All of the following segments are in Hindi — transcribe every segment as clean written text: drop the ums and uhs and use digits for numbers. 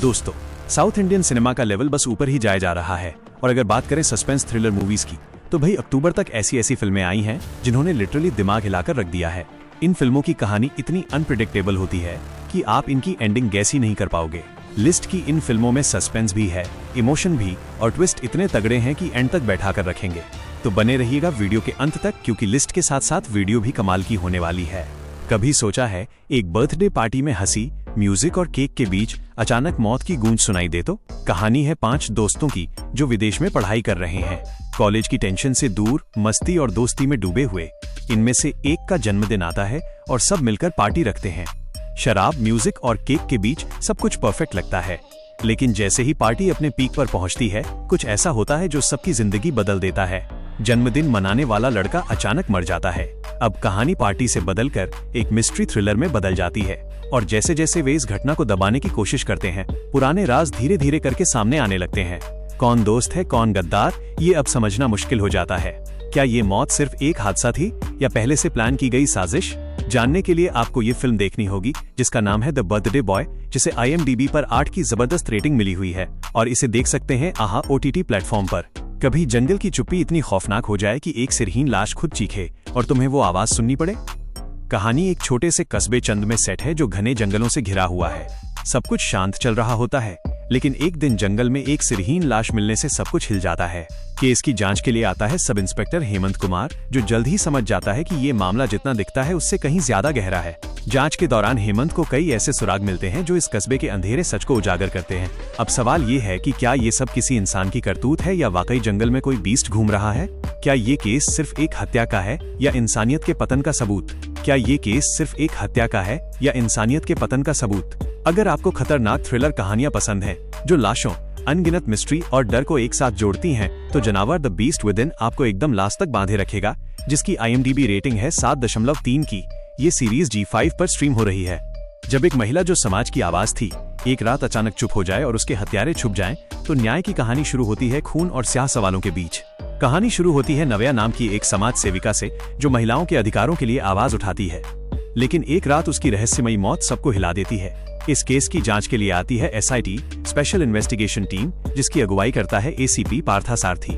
दोस्तों, साउथ इंडियन सिनेमा का लेवल बस ऊपर ही जाया जा रहा है। और अगर बात करें सस्पेंस थ्रिलर मूवीज की, तो भाई अक्टूबर तक ऐसी ऐसी फिल्में आई हैं जिन्होंने लिटरली दिमाग हिलाकर रख दिया है। इन फिल्मों की कहानी इतनी अनप्रिडिक्टेबल होती है कि आप इनकी एंडिंग गैस ही नहीं कर पाओगे। लिस्ट की इन फिल्मों में सस्पेंस भी है, इमोशन भी, और ट्विस्ट इतने तगड़े हैं कि एंड तक बैठा कर रखेंगे। तो बने रहिएगा वीडियो के अंत तक, क्योंकि लिस्ट के साथ साथ वीडियो भी कमाल की होने वाली है। कभी सोचा है एक बर्थडे पार्टी में हंसी, म्यूजिक और केक के बीच अचानक मौत की गूंज सुनाई दे? तो कहानी है 5 दोस्तों की जो विदेश में पढ़ाई कर रहे हैं, कॉलेज की टेंशन से दूर, मस्ती और दोस्ती में डूबे हुए। इनमें से एक का जन्मदिन आता है और सब मिलकर पार्टी रखते हैं। शराब, म्यूजिक और केक के बीच सब कुछ परफेक्ट लगता है, लेकिन जैसे ही पार्टी अपने पीक पर पहुंचती है, कुछ ऐसा होता है जो सबकी जिंदगी बदल देता है। जन्मदिन मनाने वाला लड़का अचानक मर जाता है। अब कहानी पार्टी से बदलकर एक मिस्ट्री थ्रिलर में बदल जाती है, और जैसे जैसे वे इस घटना को दबाने की कोशिश करते हैं, पुराने राज धीरे धीरे करके सामने आने लगते हैं। कौन दोस्त है, कौन गद्दार, ये अब समझना मुश्किल हो जाता है। क्या ये मौत सिर्फ एक हादसा थी या पहले से प्लान की गई साजिश? जानने के लिए आपको ये फिल्म देखनी होगी, जिसका नाम है द बर्थडे बॉय, जिसे IMDb पर 8 की जबरदस्त रेटिंग मिली हुई है, और इसे देख सकते हैं आहा OTT प्लेटफॉर्म पर। कभी जंगल की चुप्पी इतनी खौफनाक हो जाए कि एक सिरहीन लाश खुद चीखे और तुम्हें वो आवाज सुननी पड़े? कहानी एक छोटे से कस्बे चंद में सेट है, जो घने जंगलों से घिरा हुआ है। सब कुछ शांत चल रहा होता है, लेकिन एक दिन जंगल में एक सिरहीन लाश मिलने से सब कुछ हिल जाता है। केस की जांच के लिए आता है सब इंस्पेक्टर हेमंत कुमार, जो जल्द ही समझ जाता है कि ये मामला जितना दिखता है उससे कहीं ज्यादा गहरा है। जांच के दौरान हेमंत को कई ऐसे सुराग मिलते हैं जो इस कस्बे के अंधेरे सच को उजागर करते हैं। अब सवाल ये है कि क्या ये सब किसी इंसान की करतूत है या वाकई जंगल में कोई बीस्ट घूम रहा है? क्या ये केस सिर्फ एक हत्या का है या इंसानियत के पतन का सबूत? क्या ये केस सिर्फ एक हत्या का है या इंसानियत के पतन का सबूत? अगर आपको खतरनाक थ्रिलर कहानियां पसंद हैं, जो लाशों, अनगिनत मिस्ट्री और डर को एक साथ जोड़ती हैं, तो जनावर द बीस्ट विदिन आपको एकदम लास्ट तक बांधे रखेगा, जिसकी IMDb रेटिंग है 7.3 की। ये सीरीज G5 पर स्ट्रीम हो रही है। जब एक महिला जो समाज की आवाज थी, एक रात अचानक चुप हो जाए और उसके हत्यारे छुप जाएं, तो न्याय की कहानी शुरू होती है खून और स्याह सवालों के बीच। कहानी शुरू होती है नव्या नाम की एक समाज सेविका से, जो महिलाओं के अधिकारों के लिए आवाज उठाती है, लेकिन एक रात उसकी रहस्यमयी मौत सबको हिला देती है। इस केस की जांच के लिए आती है SIT स्पेशल इन्वेस्टिगेशन टीम, जिसकी अगुवाई करता है ACP पार्थसारथी।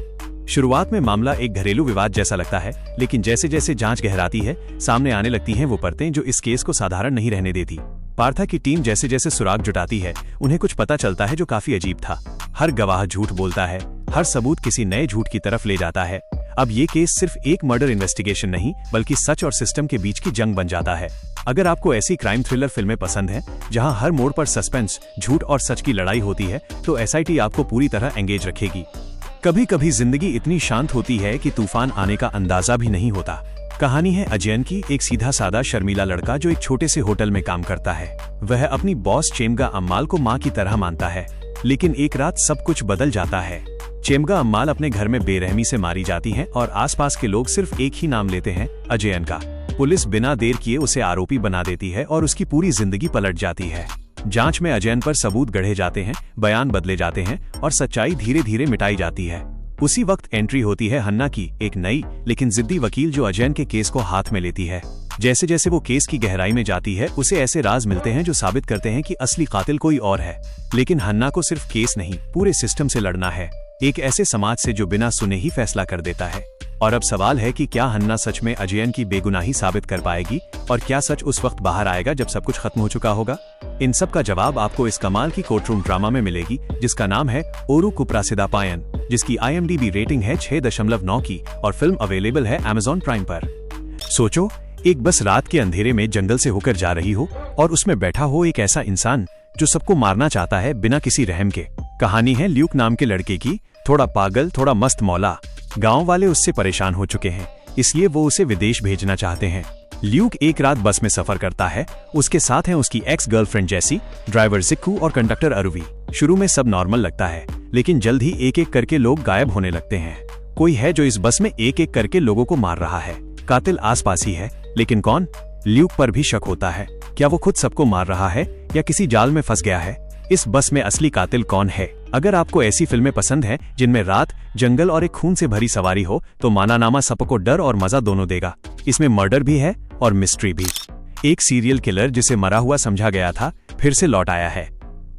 शुरुआत में मामला एक घरेलू विवाद जैसा लगता है, लेकिन जैसे जैसे जांच गहराती है, सामने आने लगती हैं वो परतें जो इस केस को साधारण नहीं रहने देती। पार्था की टीम जैसे जैसे सुराग जुटाती है, उन्हें कुछ पता चलता है जो काफी अजीब था। हर गवाह झूठ बोलता है, हर सबूत किसी नए झूठ की तरफ ले जाता है। अब ये केस सिर्फ एक मर्डर इन्वेस्टिगेशन नहीं, बल्कि सच और सिस्टम के बीच की जंग बन जाता है। अगर आपको ऐसी क्राइम थ्रिलर फिल्में पसंद हैं, जहां हर मोड़ पर सस्पेंस, झूठ और सच की लड़ाई होती है, तो SIT आपको पूरी तरह एंगेज रखेगी। कभी कभी जिंदगी इतनी शांत होती है कि तूफान आने का अंदाजा भी नहीं होता। कहानी है अजयन की, एक सीधा सादा शर्मीला लड़का जो एक छोटे से होटल में काम करता है। वह अपनी बॉस चेमगा अम्माल को माँ की तरह मानता है, लेकिन एक रात सब कुछ बदल जाता है। चेमगा अम्माल अपने घर में बेरहमी से मारी जाती हैं और आसपास के लोग सिर्फ एक ही नाम लेते हैं, अजयन का। पुलिस बिना देर किए उसे आरोपी बना देती है और उसकी पूरी जिंदगी पलट जाती है। जांच में अजयन पर सबूत गढ़े जाते हैं, बयान बदले जाते हैं और सच्चाई धीरे धीरे मिटाई जाती है। उसी वक्त एंट्री होती है हन्ना की, एक नई लेकिन जिद्दी वकील, जो अजयन के केस को हाथ में लेती है। जैसे जैसे वो केस की गहराई में जाती है, उसे ऐसे राज मिलते हैं जो साबित करते हैं कि असली कातिल कोई और है। लेकिन हन्ना को सिर्फ केस नहीं, पूरे सिस्टम से लड़ना है, एक ऐसे समाज से जो बिना सुने ही फैसला कर देता है। और अब सवाल है कि क्या हन्ना सच में अजयन की बेगुनाही साबित कर पाएगी, और क्या सच उस वक्त बाहर आएगा जब सब कुछ खत्म हो चुका होगा? इन सब का जवाब आपको इस कमाल की कोर्टरूम ड्रामा में मिलेगी, जिसका नाम है ओरू कुप्रासिदापायन, जिसकी IMDb रेटिंग है 6.9 की, और फिल्म अवेलेबल है Amazon प्राइम पर। सोचो, एक बस रात के अंधेरे में जंगल से होकर जा रही हो, और उसमें बैठा हो एक ऐसा इंसान जो सबको मारना चाहता है बिना किसी रहम के। कहानी है ल्यूक नाम के लड़के की, थोड़ा पागल, थोड़ा मस्त मौला। गांव वाले उससे परेशान हो चुके हैं, इसलिए वो उसे विदेश भेजना चाहते हैं। ल्यूक एक रात बस में सफर करता है। उसके साथ हैं उसकी एक्स गर्लफ्रेंड जेसी, ड्राइवर जिक्कू और कंडक्टर अरुवी। शुरू में सब नॉर्मल लगता है, लेकिन जल्द ही एक एक करके लोग गायब होने लगते हैं। कोई है जो इस बस में एक एक करके लोगों को मार रहा है। कातिल आसपास ही है, लेकिन कौन? ल्यूक पर भी शक होता है। क्या वो खुद सबको मार रहा है या किसी जाल में फंस गया है? इस बस में असली कातिल कौन है? अगर आपको ऐसी फिल्में पसंद हैं जिनमें रात, जंगल और एक खून से भरी सवारी हो, तो मानानामा सबको डर और मजा दोनों देगा। इसमें मर्डर भी है और मिस्ट्री भी। एक सीरियल किलर जिसे मरा हुआ समझा गया था, फिर से लौट आया है।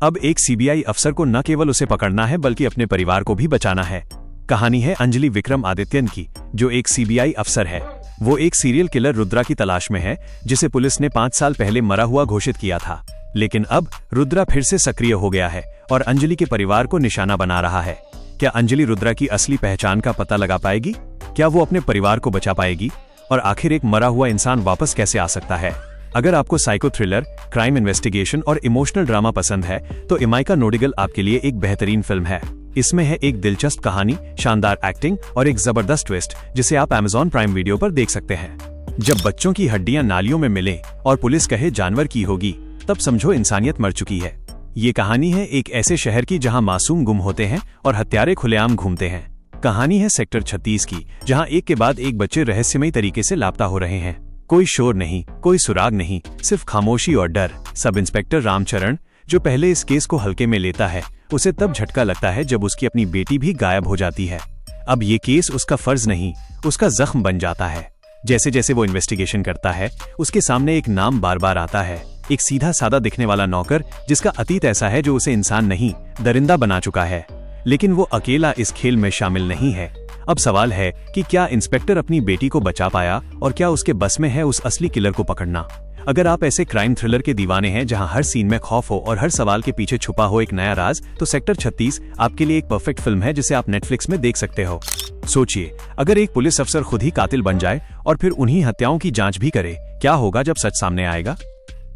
अब एक सीबीआई अफसर को न केवल उसे पकड़ना है बल्कि अपने परिवार को भी बचाना है। कहानी है अंजलि विक्रमादित्यन की, जो एक सीबीआई अफसर है। वो एक सीरियल किलर रुद्रा की तलाश में है, जिसे पुलिस ने 5 साल पहले मरा हुआ घोषित किया था। लेकिन अब रुद्रा फिर से सक्रिय हो गया है और अंजलि के परिवार को निशाना बना रहा है। क्या अंजलि रुद्रा की असली पहचान का पता लगा पाएगी? क्या वो अपने परिवार को बचा पाएगी? और आखिर एक मरा हुआ इंसान वापस कैसे आ सकता है? अगर आपको साइको थ्रिलर, क्राइम इन्वेस्टिगेशन और इमोशनल ड्रामा पसंद है तो इमाइका नोडिगल आपके लिए एक बेहतरीन फिल्म है। इसमें है एक दिलचस्प कहानी, शानदार एक्टिंग और एक जबरदस्त ट्विस्ट, जिसे आप Amazon प्राइम वीडियो पर देख सकते हैं। जब बच्चों की हड्डियां नालियों में मिले और पुलिस कहे जानवर की होगी, तब समझो इंसानियत मर चुकी है। ये कहानी है एक ऐसे शहर की जहां मासूम गुम होते हैं और हत्यारे खुलेआम घूमते हैं। कहानी है सेक्टर 36 की, जहां एक के बाद एक बच्चे रहस्यमयी तरीके से लापता हो रहे हैं। कोई शोर नहीं, कोई सुराग नहीं, सिर्फ खामोशी और डर। सब इंस्पेक्टर रामचरण, जो पहले इस केस को हल्के में लेता है, उसे तब झटका लगता है जब उसकी अपनी बेटी भी गायब हो जाती है। अब ये केस उसका फर्ज नहीं, उसका जख्म बन जाता है। जैसे जैसे वो इन्वेस्टिगेशन करता है, उसके सामने एक नाम बार बार आता है, एक सीधा सादा दिखने वाला नौकर, जिसका अतीत ऐसा है जो उसे इंसान नहीं, दरिंदा बना चुका है। लेकिन वो अकेला इस खेल में शामिल नहीं है। अब सवाल है कि क्या इंस्पेक्टर अपनी बेटी को बचा पाया और क्या उसके बस में है उस असली किलर को पकड़ना? अगर आप ऐसे क्राइम थ्रिलर के दीवाने हैं जहां हर सीन में खौफ हो और हर सवाल के पीछे छुपा हो एक नया राज, तो सेक्टर 36 आपके लिए एक परफेक्ट फिल्म है जिसे आप नेटफ्लिक्स में देख सकते हो। सोचिए, अगर एक पुलिस अफसर खुद ही कातिल बन जाए और फिर उन्हीं हत्याओं की जांच भी करे, क्या होगा जब सच सामने आएगा?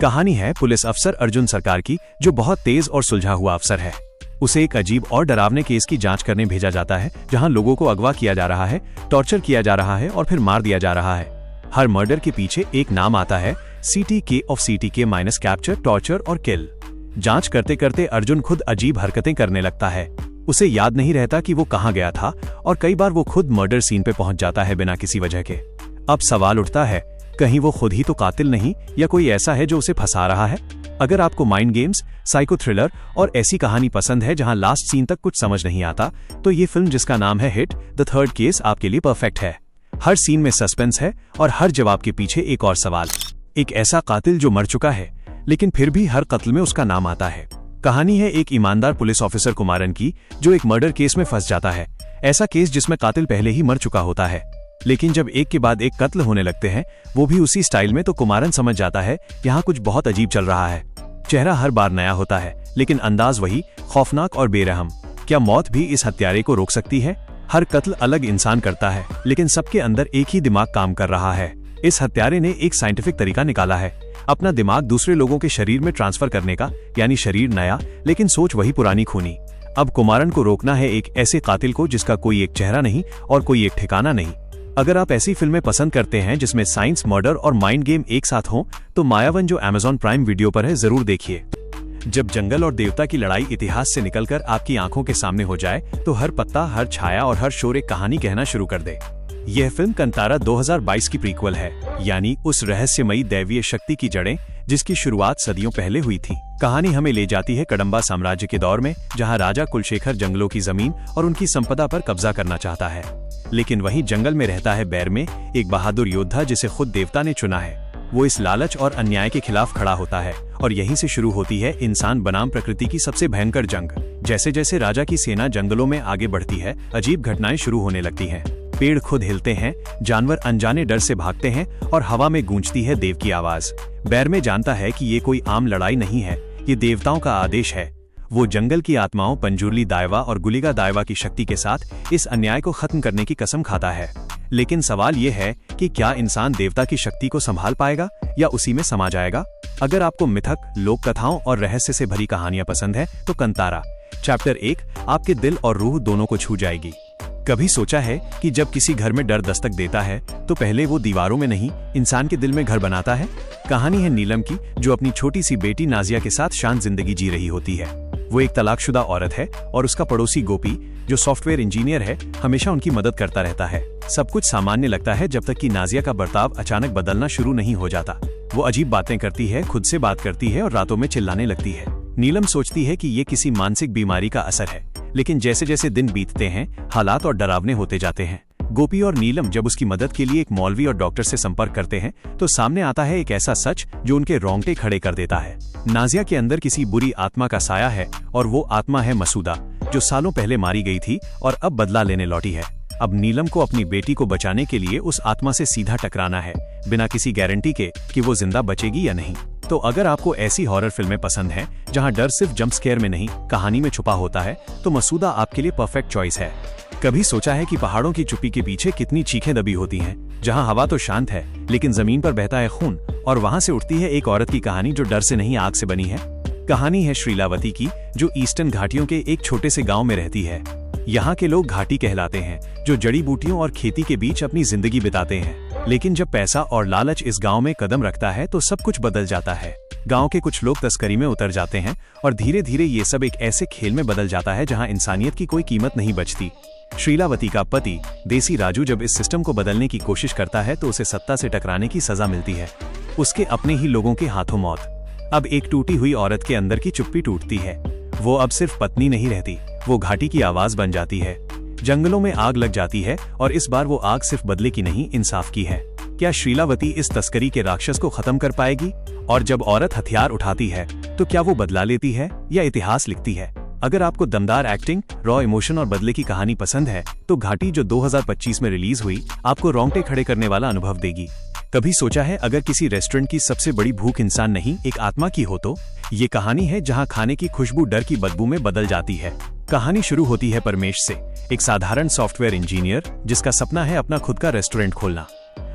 कहानी है पुलिस अफसर अर्जुन सरकार की, जो बहुत तेज और सुलझा हुआ अफसर है। उसे एक अजीब और डरावने केस की जांच करने भेजा जाता है, जहां लोगों को अगवा किया जा रहा है, टॉर्चर किया जा रहा है और फिर मार दिया जा रहा है। हर मर्डर के पीछे एक नाम आता है, CTK of CTK minus capture, torture और किल। जांच करते करते अर्जुन खुद अजीब हरकतें करने लगता है। उसे याद नहीं रहता कि वो कहां गया था और कई बार वो खुद मर्डर सीन पे पहुंच जाता है बिना किसी वजह के। अब सवाल उठता है, कहीं वो खुद ही तो कातिल नहीं, या कोई ऐसा है जो उसे फंसा रहा है? अगर आपको माइंड गेम्स, साइको थ्रिलर और ऐसी कहानी पसंद है जहां लास्ट सीन तक कुछ समझ नहीं आता, तो ये फिल्म जिसका नाम है हिट द थर्ड केस आपके लिए परफेक्ट है। हर सीन में सस्पेंस है और हर जवाब के पीछे एक और सवाल। एक ऐसा कातिल जो मर चुका है, लेकिन फिर भी हर कत्ल में उसका नाम आता है। कहानी है एक ईमानदार पुलिस ऑफिसर कुमारन की, जो एक मर्डर केस में फंस जाता है। ऐसा केस जिसमें कातिल पहले ही मर चुका होता है, लेकिन जब एक के बाद एक कत्ल होने लगते हैं, वो भी उसी स्टाइल में, तो कुमारन समझ जाता है यहाँ कुछ बहुत अजीब चल रहा है। चेहरा हर बार नया होता है, लेकिन अंदाज वही, खौफनाक और बेरहम। क्या मौत भी इस हत्यारे को रोक सकती है? हर कत्ल अलग इंसान करता है, लेकिन सबके अंदर एक ही दिमाग काम कर रहा है। इस हत्यारे ने एक साइंटिफिक तरीका निकाला है, अपना दिमाग दूसरे लोगों के शरीर में ट्रांसफर करने का, यानी शरीर नया लेकिन सोच वही पुरानी खूनी। अब कुमारन को रोकना है एक ऐसे कातिल को जिसका कोई एक चेहरा नहीं और कोई एक ठिकाना नहीं। अगर आप ऐसी फिल्में पसंद करते हैं जिसमें साइंस, मर्डर और माइंड गेम एक साथ हों, तो मायावन, जो Amazon प्राइम वीडियो पर है, जरूर देखिए। जब जंगल और देवता की लड़ाई इतिहास से निकलकर आपकी आंखों के सामने हो जाए, तो हर पत्ता, हर छाया और हर शोर एक कहानी कहना शुरू कर दे। यह फिल्म कंतारा 2022 की प्रीक्वल है, यानी उस रहस्यमयी दैवीय शक्ति की जड़ें जिसकी शुरुआत सदियों पहले हुई थी। कहानी हमें ले जाती है कदंबा साम्राज्य के दौर में, जहां राजा कुलशेखर जंगलों की जमीन और उनकी संपदा पर कब्जा करना चाहता है। लेकिन वहीं जंगल में रहता है बैर में एक बहादुर योद्धा जिसे खुद देवता ने चुना है। वो इस लालच और अन्याय के खिलाफ खड़ा होता है और यहीं से शुरू होती है इंसान बनाम प्रकृति की सबसे भयंकर जंग। जैसे जैसे राजा की सेना जंगलों में आगे बढ़ती है, अजीब घटनाएं शुरू होने लगती हैं। पेड़ खुद हिलते हैं, जानवर अनजाने डर से भागते हैं और हवा में गूंजती है देव की आवाज। बैर में जानता है कि ये कोई आम लड़ाई नहीं है, ये देवताओं का आदेश है। वो जंगल की आत्माओं पंजुर्ली दायवा और गुलिगा दायवा की शक्ति के साथ इस अन्याय को खत्म करने की कसम खाता है। लेकिन सवाल ये है कि क्या इंसान देवता की शक्ति को संभाल पाएगा या उसी में समा जाएगा? अगर आपको मिथक, लोक कथाओं और रहस्य से भरी कहानियां पसंद है, तो कंतारा चैप्टर 1 आपके दिल और रूह दोनों को छू जाएगी। कभी सोचा है कि जब किसी घर में डर दस्तक देता है, तो पहले वो दीवारों में नहीं, इंसान के दिल में घर बनाता है? कहानी है नीलम की, जो अपनी छोटी सी बेटी नाजिया के साथ शांत जिंदगी जी रही होती है। वो एक तलाकशुदा औरत है और उसका पड़ोसी गोपी, जो सॉफ्टवेयर इंजीनियर है, हमेशा उनकी मदद करता रहता है। सब कुछ सामान्य लगता है जब तक कि नाजिया का बर्ताव अचानक बदलना शुरू नहीं हो जाता। वो अजीब बातें करती है, खुद से बात करती है और रातों में चिल्लाने लगती है। नीलम सोचती है कि ये किसी मानसिक बीमारी का असर है, लेकिन जैसे जैसे दिन बीतते हैं, हालात और डरावने होते जाते हैं। गोपी और नीलम जब उसकी मदद के लिए एक मौलवी और डॉक्टर से संपर्क करते हैं तो सामने आता है एक ऐसा सच जो उनके रोंगटे खड़े कर देता है। नाजिया के अंदर किसी बुरी आत्मा का साया है और वो आत्मा है मसूदा, जो सालों पहले मारी गई थी और अब बदला लेने लौटी है। अब नीलम को अपनी बेटी को बचाने के लिए उस आत्मा से सीधा टकराना है, बिना किसी गारंटी के कि वो जिंदा बचेगी या नहीं। तो अगर आपको ऐसी हॉरर फिल्में पसंद हैं जहां डर सिर्फ जंप स्केयर में नहीं कहानी में छुपा होता है, तो मसूदा आपके लिए परफेक्ट चॉइस है। कभी सोचा है कि पहाड़ों की चुप्पी के पीछे कितनी चीखें दबी होती हैं, जहां हवा तो शांत है लेकिन जमीन पर बहता है खून, और वहां से उठती है एक औरत की कहानी जो डर से नहीं आग से बनी है। कहानी है श्रीलावती की, जो ईस्टर्न घाटियों के एक छोटे से गांव में रहती है। यहाँ के लोग घाटी कहलाते हैं, जो जड़ी बूटियों और खेती के बीच अपनी जिंदगी बिताते हैं। लेकिन जब पैसा और लालच इस गांव में कदम रखता है तो सब कुछ बदल जाता है। गांव के कुछ लोग तस्करी में उतर जाते हैं और धीरे धीरे ये सब एक ऐसे खेल में बदल जाता है जहां इंसानियत की कोई कीमत नहीं बचती। श्रीलावती का पति देसी राजू जब इस सिस्टम को बदलने की कोशिश करता है तो उसे सत्ता से टकराने की सजा मिलती है, उसके अपने ही लोगों के हाथों मौत। अब एक टूटी हुई औरत के अंदर की चुप्पी टूटती है। वो अब सिर्फ पत्नी नहीं रहती, वो घाटी की आवाज बन जाती है। जंगलों में आग लग जाती है और इस बार वो आग सिर्फ बदले की नहीं, इंसाफ की है। क्या श्रीलावती इस तस्करी के राक्षस को खत्म कर पाएगी? और जब औरत हथियार उठाती है तो क्या वो बदला लेती है या इतिहास लिखती है? अगर आपको दमदार एक्टिंग, रॉ इमोशन और बदले की कहानी पसंद है तो घाटी, जो 2025 में रिलीज हुई, आपको रोंगटे खड़े करने वाला अनुभव देगी। कभी सोचा है अगर किसी रेस्टोरेंट की सबसे बड़ी भूख इंसान नहीं एक आत्मा की हो तो? ये कहानी है जहां खाने की खुशबू डर की बदबू में बदल जाती है। कहानी शुरू होती है परमेश से, एक साधारण सॉफ्टवेयर इंजीनियर जिसका सपना है अपना खुद का रेस्टोरेंट खोलना।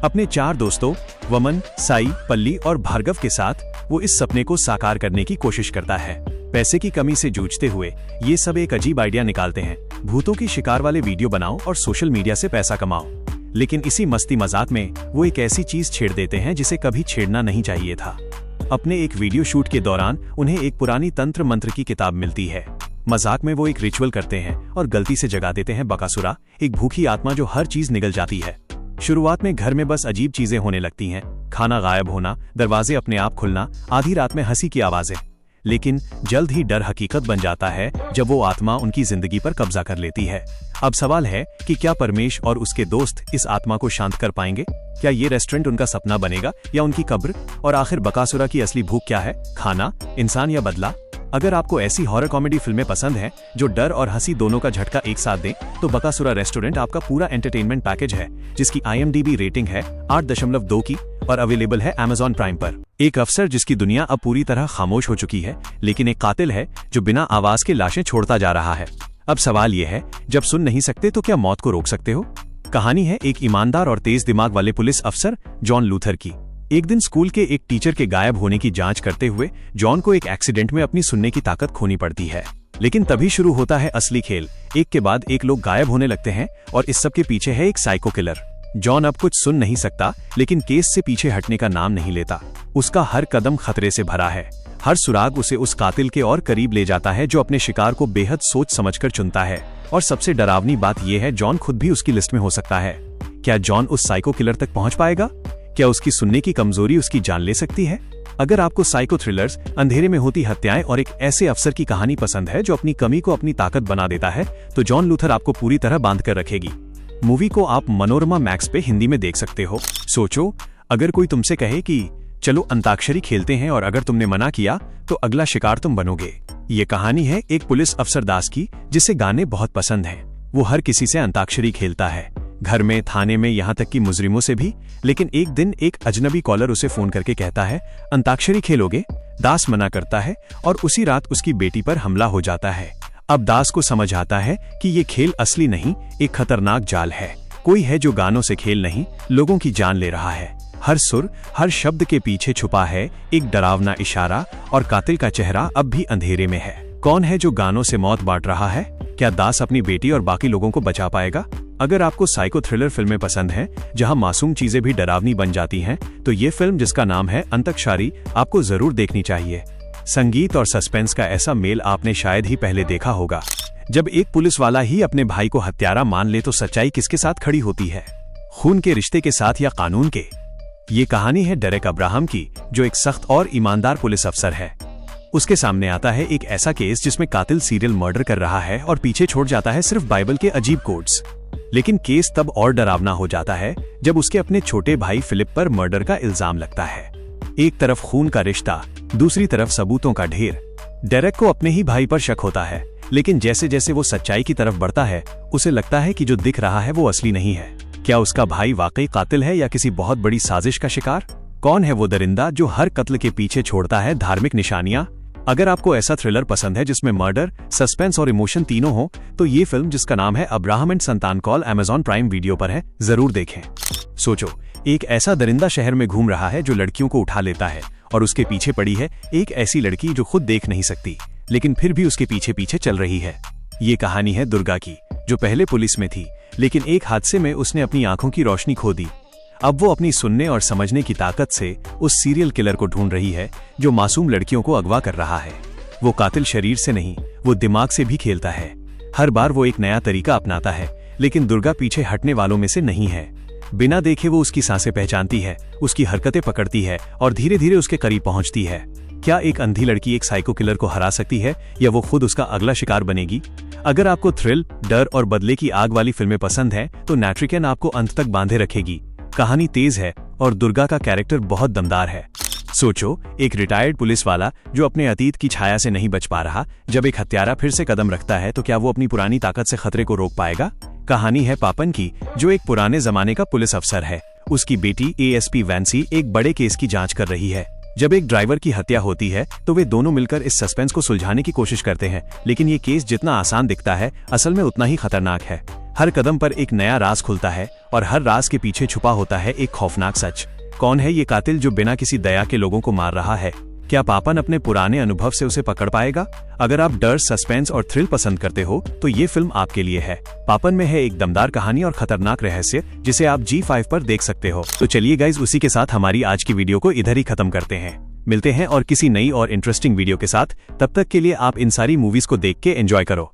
अपने 4 दोस्तों वमन, साई, पल्ली और भार्गव के साथ वो इस सपने को साकार करने की कोशिश करता है। पैसे की कमी से जूझते हुए ये सब एक अजीब आइडिया निकालते हैं, भूतों की शिकार वाले वीडियो बनाओ और सोशल मीडिया से पैसा कमाओ। लेकिन इसी मस्ती मजाक में वो एक ऐसी चीज छेड़ देते हैं जिसे कभी छेड़ना नहीं चाहिए था। अपने एक वीडियो शूट के दौरान उन्हें एक पुरानी तंत्र मंत्र की किताब मिलती है। मजाक में वो एक रिचुअल करते हैं और गलती से जगा देते हैं बकासुरा, एक भूखी आत्मा जो हर चीज निगल जाती है। शुरुआत में घर में बस अजीब चीजें होने लगती हैं, खाना गायब होना, दरवाजे अपने आप खुलना, आधी रात में हंसी की आवाजें। लेकिन जल्द ही डर हकीकत बन जाता है जब वो आत्मा उनकी जिंदगी पर कब्जा कर लेती है। अब सवाल है कि क्या परमेश और उसके दोस्त इस आत्मा को शांत कर पाएंगे? क्या ये रेस्टोरेंट उनका सपना बनेगा या उनकी कब्र? और आखिर बकासुरा की असली भूख क्या है, खाना, इंसान या बदला? अगर आपको ऐसी हॉरर कॉमेडी फिल्में पसंद हैं जो डर और हंसी दोनों का झटका एक साथ दें, तो बकासुरा रेस्टोरेंट आपका पूरा एंटरटेनमेंट पैकेज है, जिसकी IMDb रेटिंग है 8.2 की और अवेलेबल है Amazon प्राइम पर। एक अफसर जिसकी दुनिया अब पूरी तरह खामोश हो चुकी है, लेकिन एक कातिल है जो बिना आवाज के लाशें छोड़ता जा रहा है। अब सवाल यह है, जब सुन नहीं सकते तो क्या मौत को रोक सकते हो? कहानी है एक ईमानदार और तेज दिमाग वाले पुलिस अफसर जॉन लूथर की। एक दिन स्कूल के एक टीचर के गायब होने की जांच करते हुए जॉन को एक एक्सीडेंट में अपनी सुनने की ताकत खोनी पड़ती है। लेकिन तभी शुरू होता है असली खेल। एक के बाद एक लोग गायब होने लगते हैं और इस सब के पीछे है एक साइको किलर। जॉन अब कुछ सुन नहीं सकता, लेकिन केस से पीछे हटने का नाम नहीं लेता। उसका हर कदम खतरे से भरा है। हर सुराग उसे उस कातिल के और करीब ले जाता है जो अपने शिकार को बेहद सोच समझकर चुनता है। और सबसे डरावनी बात यह है, जॉन खुद भी उसकी लिस्ट में हो सकता है। क्या जॉन उस साइको किलर तक पहुंच पाएगा? क्या उसकी सुनने की कमजोरी उसकी जान ले सकती है? अगर आपको साइको थ्रिलर्स, अंधेरे में होती हत्याएं और एक ऐसे अफसर की कहानी पसंद है जो अपनी कमी को अपनी ताकत बना देता है, तो जॉन लूथर आपको पूरी तरह बांध कर रखेगी। मूवी को आप मनोरमा मैक्स पे हिंदी में देख सकते हो। सोचो, अगर कोई तुमसे कहे कि चलो अंताक्षरी खेलते हैं और अगर तुमने मना किया तो अगला शिकार तुम बनोगे। ये कहानी है एक पुलिस अफसर दास की, जिसे गाने बहुत पसंद हैं। वो हर किसी से अंताक्षरी खेलता है, घर में, थाने में, यहाँ तक कि मुजरिमों से भी। लेकिन एक दिन एक अजनबी कॉलर उसे फोन करके कहता है, अंताक्षरी खेलोगे? दास मना करता है और उसी रात उसकी बेटी पर हमला हो जाता है। अब दास को समझ आता है कि ये खेल असली नहीं, एक खतरनाक जाल है। कोई है जो गानों से खेल नहीं, लोगों की जान ले रहा है। हर सुर, हर शब्द के पीछे छुपा है एक डरावना इशारा और कातिल का चेहरा अब भी अंधेरे में है। कौन है जो गानों से मौत बांट रहा है? क्या दास अपनी बेटी और बाकी लोगों को बचा पाएगा? अगर आपको साइको थ्रिलर फिल्में पसंद हैं, जहां मासूम चीजें भी डरावनी बन जाती हैं, तो ये फिल्म, जिसका नाम है अंताक्षरी, आपको जरूर देखनी चाहिए। संगीत और सस्पेंस का ऐसा मेल आपने शायद ही पहले देखा होगा। जब एक पुलिस वाला ही अपने भाई को हत्यारा मान ले तो सच्चाई किसके साथ खड़ी होती है? खून के रिश्ते के साथ या कानून के? ये कहानी है डेरेक अब्राहम की, जो एक सख्त और ईमानदार पुलिस अफसर है। उसके सामने आता है एक ऐसा केस जिसमें कातिल सीरियल मर्डर कर रहा है और पीछे छोड़ जाता है सिर्फ बाइबल के अजीब कोड्स। लेकिन केस तब और डरावना हो जाता है जब उसके अपने छोटे भाई फिलिप पर मर्डर का इल्जाम लगता है। एक तरफ खून का रिश्ता, दूसरी तरफ सबूतों का ढेर। डेरेक को अपने ही भाई पर शक होता है, लेकिन जैसे जैसे वो सच्चाई की तरफ बढ़ता है उसे लगता है कि जो दिख रहा है वो असली नहीं है। क्या उसका भाई वाकई कातिल है या किसी बहुत बड़ी साजिश का शिकार? कौन है वो दरिंदा जो हर कत्ल के पीछे छोड़ता है धार्मिक निशानियां? अगर आपको ऐसा थ्रिलर पसंद है जिसमें मर्डर, सस्पेंस और इमोशन तीनों हो, तो ये फिल्म जिसका नाम है अब्राहम एंड संतान कॉल अमेज़न प्राइम वीडियो पर है, जरूर देखें। सोचो, एक ऐसा दरिंदा शहर में घूम रहा है जो लड़कियों को उठा लेता है और उसके पीछे पड़ी है एक ऐसी लड़की जो खुद देख नहीं सकती, लेकिन फिर भी उसके पीछे पीछे चल रही है। ये कहानी है दुर्गा की, जो पहले पुलिस में थी, लेकिन एक हादसे में उसने अपनी आंखों की रोशनी खो दी। अब वो अपनी सुनने और समझने की ताकत से उस सीरियल किलर को ढूंढ रही है जो मासूम लड़कियों को अगवा कर रहा है। वो कातिल शरीर से नहीं, वो दिमाग से भी खेलता है। हर बार वो एक नया तरीका अपनाता है, लेकिन दुर्गा पीछे हटने वालों में से नहीं है। बिना देखे वो उसकी सांसें पहचानती है, उसकी हरकतें पकड़ती है और धीरे धीरे उसके करीब पहुंचती है। क्या एक अंधी लड़की एक साइको किलर को हरा सकती है या वो खुद उसका अगला शिकार बनेगी? अगर आपको थ्रिल, डर और बदले की आग वाली फिल्में पसंद हैं, तो नेट्रिकन आपको अंत तक बांधे रखेगी। कहानी तेज है और दुर्गा का कैरेक्टर बहुत दमदार है। सोचो, एक रिटायर्ड पुलिस वाला जो अपने अतीत की छाया से नहीं बच पा रहा, जब एक हत्यारा फिर से कदम रखता है तो क्या वो अपनी पुरानी ताकत से खतरे को रोक पाएगा? कहानी है पापन की, जो एक पुराने जमाने का पुलिस अफसर है। उसकी बेटी एएसपी वैंसी एक बड़े केस की जांच कर रही है। जब एक ड्राइवर की हत्या होती है तो वे दोनों मिलकर इस सस्पेंस को सुलझाने की कोशिश करते हैं, लेकिन ये केस जितना आसान दिखता है असल में उतना ही खतरनाक है। हर कदम पर एक नया राज खुलता है और हर राज के पीछे छुपा होता है एक खौफनाक सच। कौन है ये कातिल जो बिना किसी दया के लोगों को मार रहा है? क्या पापन अपने पुराने अनुभव से उसे पकड़ पाएगा? अगर आप डर, सस्पेंस और थ्रिल पसंद करते हो तो ये फिल्म आपके लिए है। पापन में है एक दमदार कहानी और खतरनाक रहस्य जिसे आप G5 पर देख सकते हो। तो चलिए गाइज, उसी के साथ हमारी आज की वीडियो को इधर ही खत्म करते हैं। मिलते हैं और किसी नई और इंटरेस्टिंग वीडियो के साथ। तब तक के लिए आप इन सारी मूवीज को देख के एंजॉय करो।